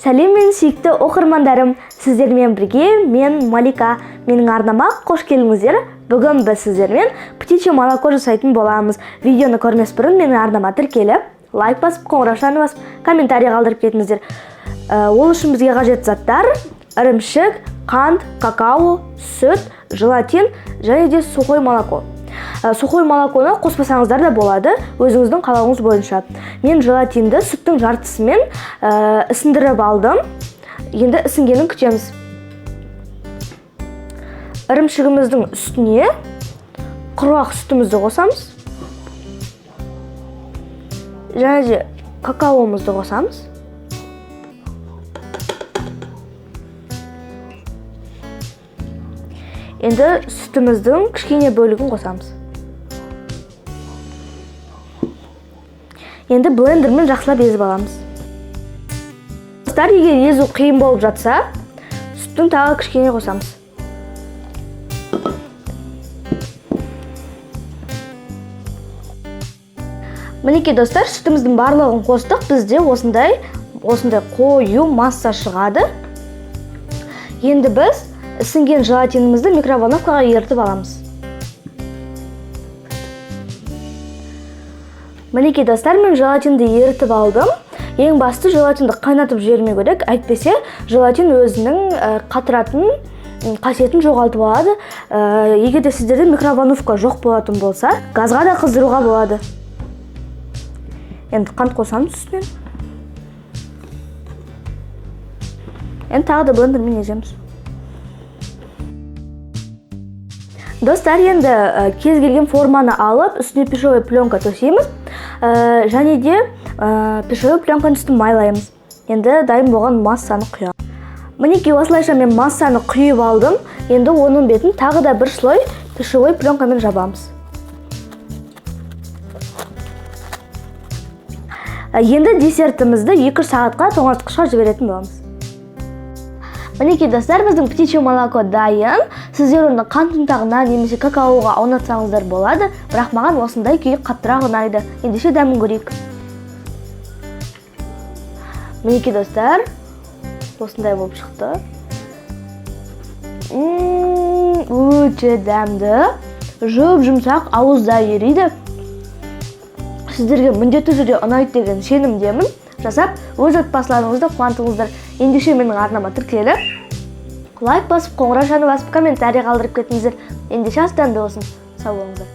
Сәлем мен сүйікті оқырмандарым, сіздермен бірге мен Малика. Менің арнама қош келдіңіздер. Бүгін біз сіздермен птичье молоко жасайтын боламыз. Видеоны көрмес бұрын менің арнама тіркеліп, лайк басып, қоңыраушаны басып, комментарий қалдырып кетіңіздер. Ол үшін бізге қажет заттар: ірімшік, қант, какао, сүт, желатин және де сухой молоко. Сухой молоконы қоспасаңыздар да болады, өзіңіздің қалауыңыз бойынша. Мен желатинді сүттің жартысымен ісіндіріп алдым. Енді ісінгенін күтеміз. Ірімшігіміздің үстіне құрғақ сүтімізді қосамыз. Және де какаомызды қосамыз. Енді сүтіміздің кішкене бөлігін қосамыз. Енді блендермен жақсылап езіп аламыз. Достар, егер езу қиын болып жатса, сүттің тағы кішкене қосамыз. Мінекей достар, сүтіміздің барлығын қостық. Бізде осындай қою масса шығады. Енді біз ісінген желатинімізді микроволновкаға ерітіп аламыз. Мінекей достар, мен желатинді ерітіп алдым. Ең басты желатинді қайнатып жібермеу керек, әйтпесе желатин өзінің қатыратын қасиетін жоғалтып алады. Егер де сіздерде микроволновка жоқ болатын болса, газға да қыздыруға болады. Енді қант қосамыз үстінен. Енді тағы да блендермен еземіз. Достар, енді кез келген форманы алып, үстіне пищевой пленка төсейміз. Және де пищевой пленканың үстін майлаймыз. Енді дайын болған массаны құямыз. Мінекей осылайша мен массаны құйып алдым. Енді оның бетін тағы да бір слой пищевой пленкамен жабамыз. Енді десертімізді 2 сағатқа тоңазытқышқа жіберетін боламыз. Мінекей достар, біздің птичье молоко дайын. Сіздер оны қант ұнтағына немесе какаоға аунатсаңыздар болады, бірақ маған осындай күйі қаттырақ ұнайды. Ендеше дәмін көрейік. Мінекей достар, осындай болып шықты. Өте дәмді, жұп-жұмсақ, ауызда ериді. Сіздерге міндетті түрде ұнайды деген сенімдемін. Жасап, өз отбасыларыңызды қуантыңыздар. Ендеше менің арнама тіркеліп, лайк басып, қоңыраушаны басып, комментарий қалдырып кетіңіздер. Ендеше астан болсын. Сау болыңыздар.